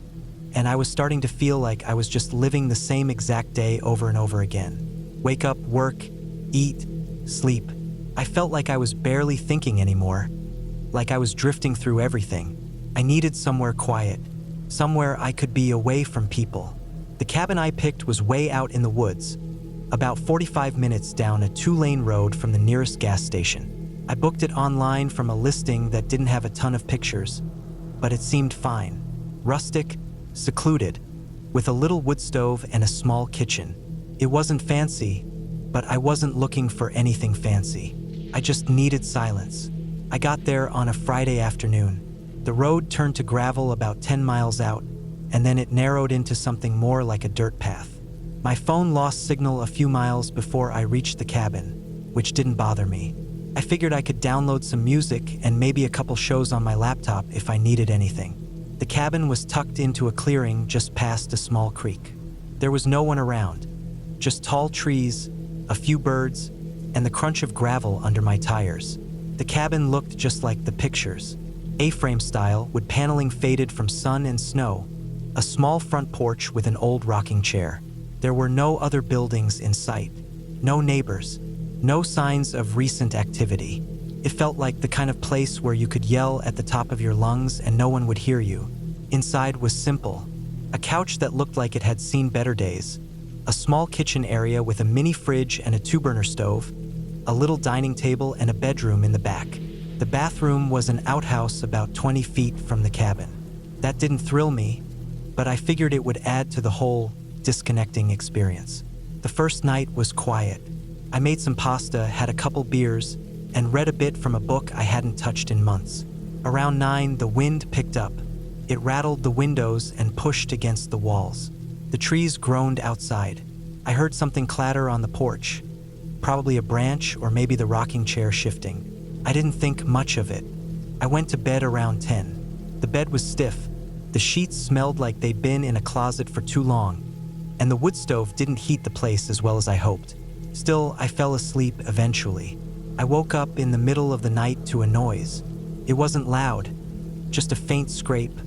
and I was starting to feel like I was just living the same exact day over and over again. Wake up, work, eat, sleep. I felt like I was barely thinking anymore, like I was drifting through everything. I needed somewhere quiet, somewhere I could be away from people. The cabin I picked was way out in the woods, about 45 minutes down a 2-lane road from the nearest gas station. I booked it online from a listing that didn't have a ton of pictures, but it seemed fine. Rustic, secluded, with a little wood stove and a small kitchen. It wasn't fancy, but I wasn't looking for anything fancy. I just needed silence. I got there on a Friday afternoon. The road turned to gravel about 10 miles out, and then it narrowed into something more like a dirt path. My phone lost signal a few miles before I reached the cabin, which didn't bother me. I figured I could download some music and maybe a couple shows on my laptop if I needed anything. The cabin was tucked into a clearing just past a small creek. There was no one around, just tall trees, a few birds, and the crunch of gravel under my tires. The cabin looked just like the pictures, A-frame style with paneling faded from sun and snow, a small front porch with an old rocking chair. There were no other buildings in sight, no neighbors, no signs of recent activity. It felt like the kind of place where you could yell at the top of your lungs and no one would hear you. Inside was simple, a couch that looked like it had seen better days, a small kitchen area with a mini fridge and a 2-burner stove, a little dining table and a bedroom in the back. The bathroom was an outhouse about 20 feet from the cabin. That didn't thrill me, but I figured it would add to the whole disconnecting experience. The first night was quiet. I made some pasta, had a couple beers, and read a bit from a book I hadn't touched in months. Around 9, the wind picked up. It rattled the windows and pushed against the walls. The trees groaned outside. I heard something clatter on the porch, probably a branch or maybe the rocking chair shifting. I didn't think much of it. I went to bed around 10. The bed was stiff. The sheets smelled like they'd been in a closet for too long, and the wood stove didn't heat the place as well as I hoped. Still, I fell asleep eventually. I woke up in the middle of the night to a noise. It wasn't loud, just a faint scrape,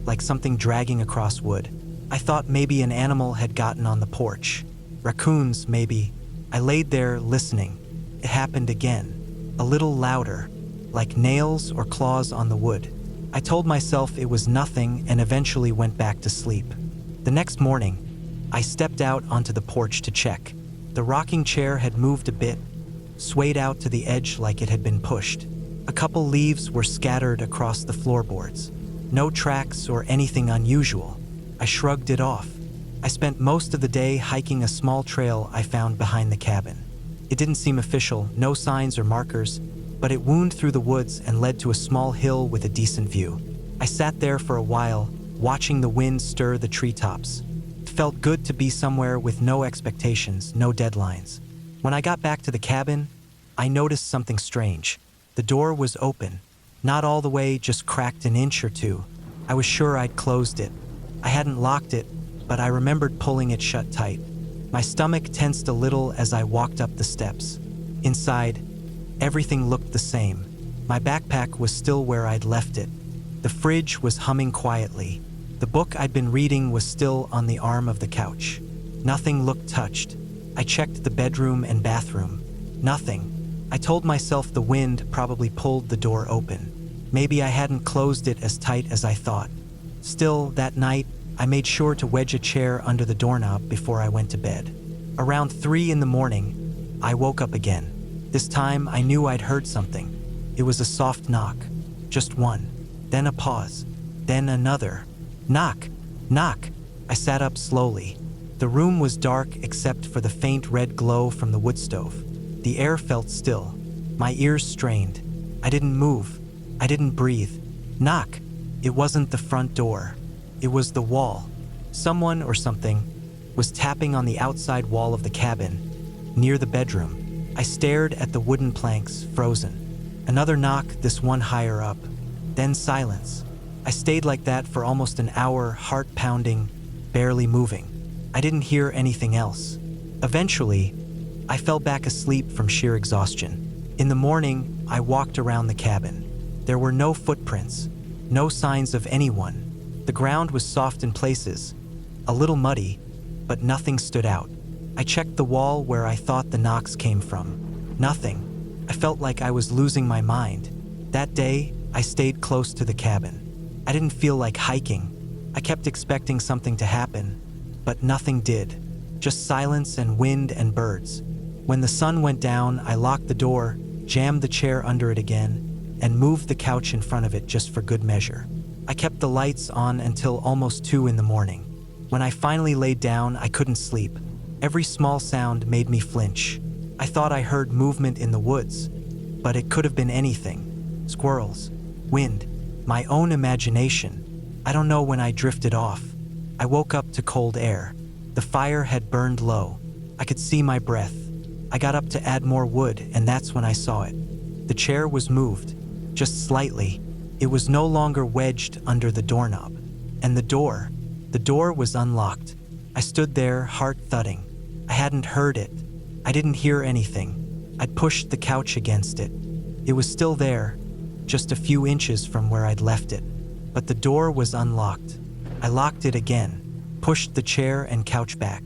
like something dragging across wood. I thought maybe an animal had gotten on the porch. Raccoons, maybe. I laid there listening. It happened again, a little louder, like nails or claws on the wood. I told myself it was nothing and eventually went back to sleep. The next morning, I stepped out onto the porch to check. The rocking chair had moved a bit, swayed out to the edge like it had been pushed. A couple leaves were scattered across the floorboards. No tracks or anything unusual. I shrugged it off. I spent most of the day hiking a small trail I found behind the cabin. It didn't seem official, no signs or markers, but it wound through the woods and led to a small hill with a decent view. I sat there for a while, watching the wind stir the treetops. It felt good to be somewhere with no expectations, no deadlines. When I got back to the cabin, I noticed something strange. The door was open, not all the way, just cracked an inch or two. I was sure I'd closed it. I hadn't locked it, but I remembered pulling it shut tight. My stomach tensed a little as I walked up the steps. Inside, everything looked the same. My backpack was still where I'd left it. The fridge was humming quietly. The book I'd been reading was still on the arm of the couch. Nothing looked touched. I checked the bedroom and bathroom. Nothing. I told myself the wind probably pulled the door open. Maybe I hadn't closed it as tight as I thought. Still, that night, I made sure to wedge a chair under the doorknob before I went to bed. Around 3 in the morning, I woke up again. This time, I knew I'd heard something. It was a soft knock. Just one. Then a pause. Then another. Knock. Knock. I sat up slowly. The room was dark except for the faint red glow from the wood stove. The air felt still. My ears strained. I didn't move. I didn't breathe. Knock. It wasn't the front door. It was the wall. Someone or something was tapping on the outside wall of the cabin, near the bedroom. I stared at the wooden planks, frozen. Another knock, this one higher up. Then silence. I stayed like that for almost an hour, heart pounding, barely moving. I didn't hear anything else. Eventually, I fell back asleep from sheer exhaustion. In the morning, I walked around the cabin. There were no footprints, no signs of anyone. The ground was soft in places, a little muddy, but nothing stood out. I checked the wall where I thought the knocks came from. Nothing. I felt like I was losing my mind. That day, I stayed close to the cabin. I didn't feel like hiking. I kept expecting something to happen, but nothing did. Just silence and wind and birds. When the sun went down, I locked the door, jammed the chair under it again, and moved the couch in front of it just for good measure. I kept the lights on until almost 2 in the morning. When I finally laid down, I couldn't sleep. Every small sound made me flinch. I thought I heard movement in the woods, but it could have been anything. Squirrels, wind, my own imagination. I don't know when I drifted off. I woke up to cold air. The fire had burned low. I could see my breath. I got up to add more wood, and that's when I saw it. The chair was moved, just slightly. It was no longer wedged under the doorknob. And the door was unlocked. I stood there, heart thudding. I hadn't heard it. I didn't hear anything. I'd pushed the couch against it. It was still there, just a few inches from where I'd left it. But the door was unlocked. I locked it again, pushed the chair and couch back.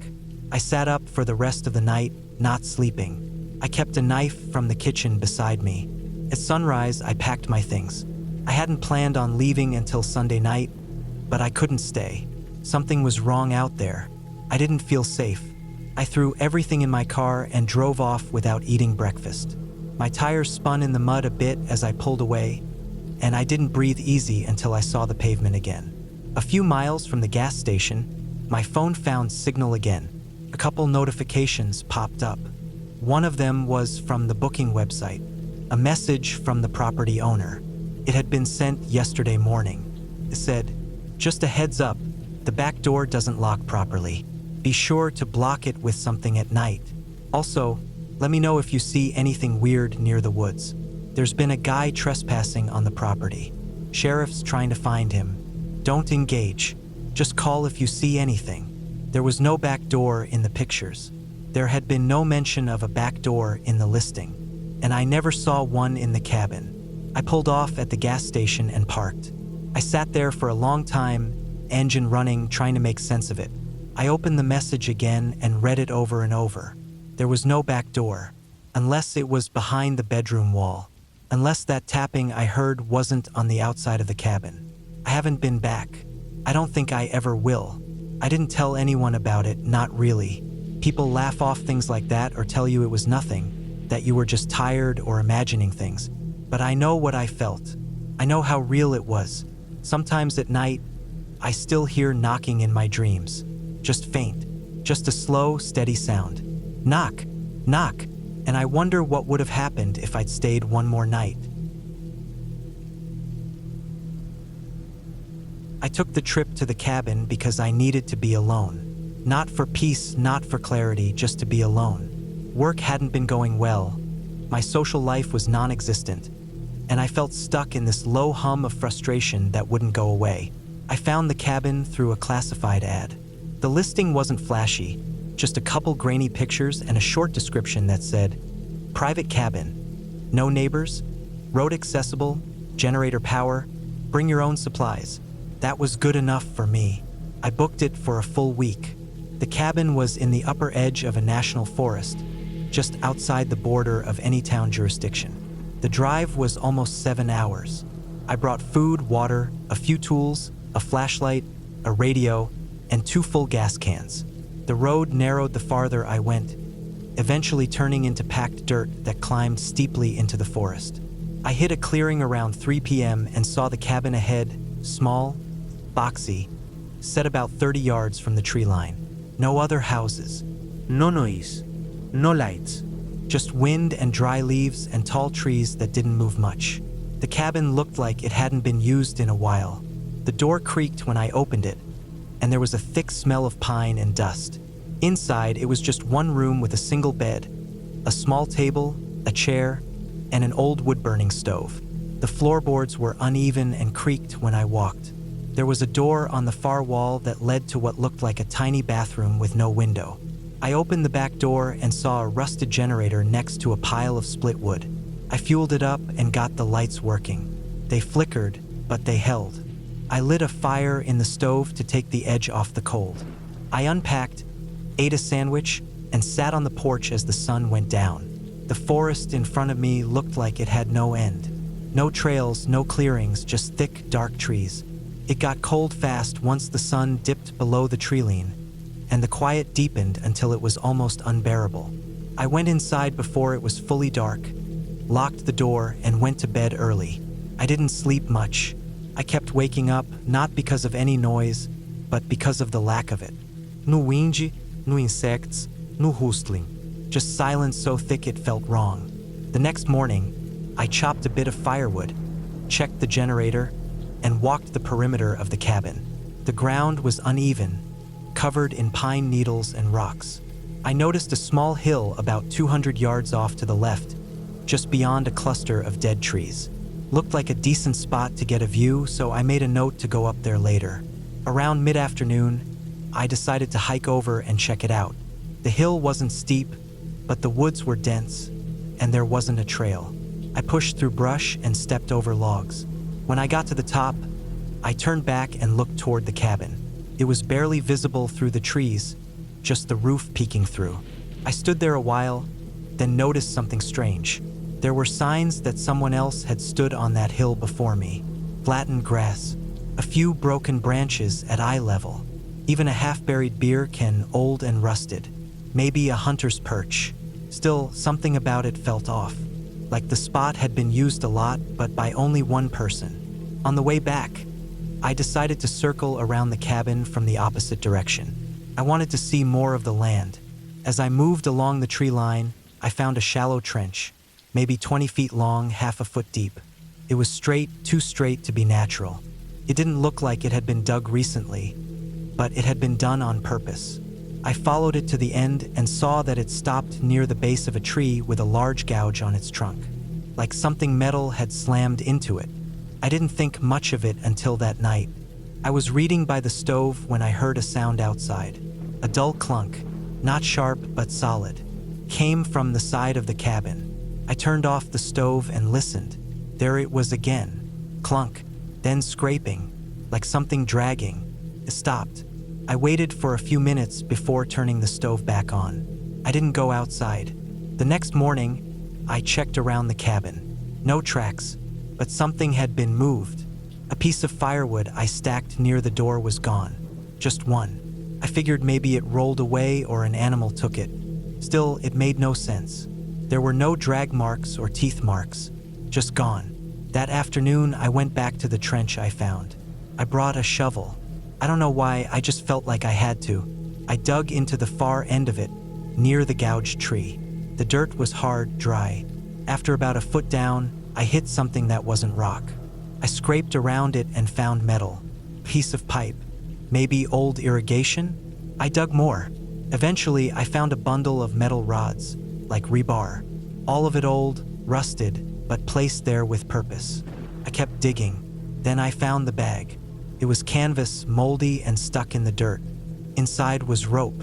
I sat up for the rest of the night, not sleeping. I kept a knife from the kitchen beside me. At sunrise, I packed my things. I hadn't planned on leaving until Sunday night, but I couldn't stay. Something was wrong out there. I didn't feel safe. I threw everything in my car and drove off without eating breakfast. My tires spun in the mud a bit as I pulled away, and I didn't breathe easy until I saw the pavement again. A few miles from the gas station, my phone found signal again. A couple notifications popped up. One of them was from the booking website. A message from the property owner. It had been sent yesterday morning. It said, "Just a heads up, the back door doesn't lock properly. Be sure to block it with something at night. Also, let me know if you see anything weird near the woods. There's been a guy trespassing on the property. Sheriff's trying to find him. Don't engage. Just call if you see anything." There was no back door in the pictures. There had been no mention of a back door in the listing, and I never saw one in the cabin. I pulled off at the gas station and parked. I sat there for a long time, engine running, trying to make sense of it. I opened the message again and read it over and over. There was no back door, unless it was behind the bedroom wall. Unless that tapping I heard wasn't on the outside of the cabin. I haven't been back. I don't think I ever will. I didn't tell anyone about it, not really. People laugh off things like that or tell you it was nothing, that you were just tired or imagining things. But I know what I felt. I know how real it was. Sometimes at night, I still hear knocking in my dreams. Just faint. Just a slow, steady sound. Knock, knock. And I wonder what would have happened if I'd stayed one more night. I took the trip to the cabin because I needed to be alone. Not for peace, not for clarity, just to be alone. Work hadn't been going well. My social life was non-existent, and I felt stuck in this low hum of frustration that wouldn't go away. I found the cabin through a classified ad. The listing wasn't flashy, just a couple grainy pictures and a short description that said, "Private cabin, no neighbors, road accessible, generator power, bring your own supplies." That was good enough for me. I booked it for a full week. The cabin was in the upper edge of a national forest, just outside the border of any town jurisdiction. The drive was almost 7 hours. I brought food, water, a few tools, a flashlight, a radio, and 2 full gas cans. The road narrowed the farther I went, eventually turning into packed dirt that climbed steeply into the forest. I hit a clearing around 3 p.m. and saw the cabin ahead, small, boxy, set about 30 yards from the tree line. No other houses. No noise. No lights. Just wind and dry leaves and tall trees that didn't move much. The cabin looked like it hadn't been used in a while. The door creaked when I opened it, and there was a thick smell of pine and dust. Inside, it was just one room with a single bed, a small table, a chair, and an old wood-burning stove. The floorboards were uneven and creaked when I walked. There was a door on the far wall that led to what looked like a tiny bathroom with no window. I opened the back door and saw a rusted generator next to a pile of split wood. I fueled it up and got the lights working. They flickered, but they held. I lit a fire in the stove to take the edge off the cold. I unpacked, ate a sandwich, and sat on the porch as the sun went down. The forest in front of me looked like it had no end. No trails, no clearings, just thick, dark trees. It got cold fast once the sun dipped below the treeline, and the quiet deepened until it was almost unbearable. I went inside before it was fully dark, locked the door, and went to bed early. I didn't sleep much. I kept waking up, not because of any noise, but because of the lack of it. No wind, no insects, no rustling. Just silence so thick it felt wrong. The next morning, I chopped a bit of firewood, checked the generator, and walked the perimeter of the cabin. The ground was uneven, covered in pine needles and rocks. I noticed a small hill about 200 yards off to the left, just beyond a cluster of dead trees. Looked like a decent spot to get a view, so I made a note to go up there later. Around mid-afternoon, I decided to hike over and check it out. The hill wasn't steep, but the woods were dense, and there wasn't a trail. I pushed through brush and stepped over logs. When I got to the top, I turned back and looked toward the cabin. It was barely visible through the trees, just the roof peeking through. I stood there a while, then noticed something strange. There were signs that someone else had stood on that hill before me. Flattened grass, a few broken branches at eye level, even a half-buried beer can, old and rusted. Maybe a hunter's perch. Still, something about it felt off. Like the spot had been used a lot, but by only one person. On the way back, I decided to circle around the cabin from the opposite direction. I wanted to see more of the land. As I moved along the tree line, I found a shallow trench, maybe 20 feet long, half a foot deep. It was straight, too straight to be natural. It didn't look like it had been dug recently, but it had been done on purpose. I followed it to the end and saw that it stopped near the base of a tree with a large gouge on its trunk, like something metal had slammed into it. I didn't think much of it until that night. I was reading by the stove when I heard a sound outside. A dull clunk, not sharp but solid, came from the side of the cabin. I turned off the stove and listened. There it was again. Clunk, then scraping, like something dragging. It stopped. I waited for a few minutes before turning the stove back on. I didn't go outside. The next morning, I checked around the cabin. No tracks, but something had been moved. A piece of firewood I stacked near the door was gone. Just one. I figured maybe it rolled away or an animal took it. Still, it made no sense. There were no drag marks or teeth marks. Just gone. That afternoon, I went back to the trench I found. I brought a shovel. I don't know why, I just felt like I had to. I dug into the far end of it, near the gouged tree. The dirt was hard, dry. After about a foot down, I hit something that wasn't rock. I scraped around it and found metal. Piece of pipe. Maybe old irrigation? I dug more. Eventually, I found a bundle of metal rods, like rebar. All of it old, rusted, but placed there with purpose. I kept digging. Then I found the bag. It was canvas, moldy and stuck in the dirt. Inside was rope,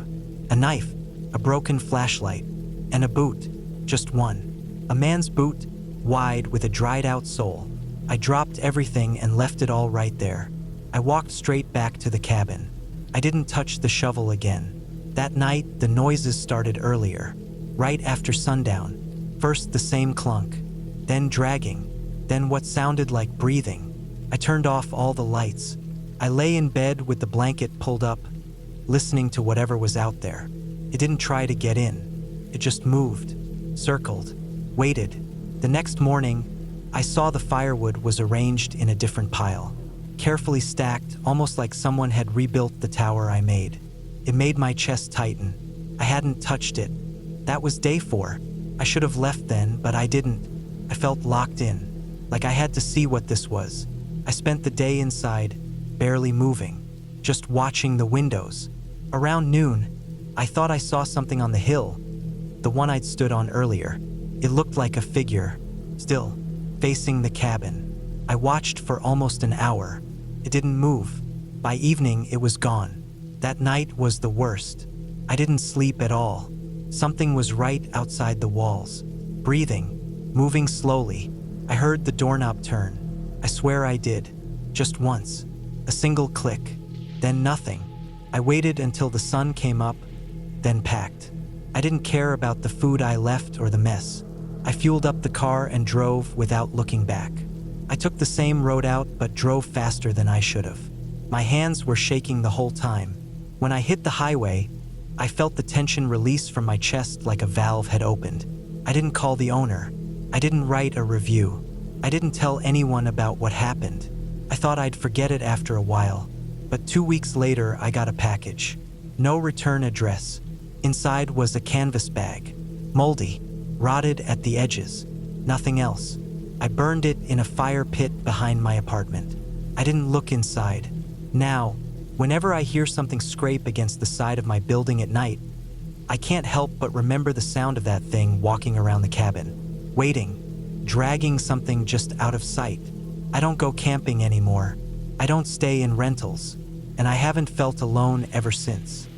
a knife, a broken flashlight, and a boot. Just one. A man's boot, wide with a dried-out sole. I dropped everything and left it all right there. I walked straight back to the cabin. I didn't touch the shovel again. That night, the noises started earlier, right after sundown. First the same clunk, then dragging, then what sounded like breathing. I turned off all the lights. I lay in bed with the blanket pulled up, listening to whatever was out there. It didn't try to get in. It just moved, circled, waited. The next morning, I saw the firewood was arranged in a different pile, carefully stacked, almost like someone had rebuilt the tower I made. It made my chest tighten. I hadn't touched it. That was day 4. I should have left then, but I didn't. I felt locked in, like I had to see what this was. I spent the day inside, barely moving, just watching the windows. Around noon, I thought I saw something on the hill, the one I'd stood on earlier. It looked like a figure, still, facing the cabin. I watched for almost an hour. It didn't move. By evening, it was gone. That night was the worst. I didn't sleep at all. Something was right outside the walls, breathing, moving slowly. I heard the doorknob turn. I swear I did. Just once. A single click. Then nothing. I waited until the sun came up, then packed. I didn't care about the food I left or the mess. I fueled up the car and drove without looking back. I took the same road out but drove faster than I should have. My hands were shaking the whole time. When I hit the highway, I felt the tension release from my chest like a valve had opened. I didn't call the owner. I didn't write a review. I didn't tell anyone about what happened. I thought I'd forget it after a while, but 2 weeks later I got a package. No return address. Inside was a canvas bag, moldy, rotted at the edges. Nothing else. I burned it in a fire pit behind my apartment. I didn't look inside. Now, whenever I hear something scrape against the side of my building at night, I can't help but remember the sound of that thing walking around the cabin, waiting, dragging something just out of sight. I don't go camping anymore. I don't stay in rentals, and I haven't felt alone ever since.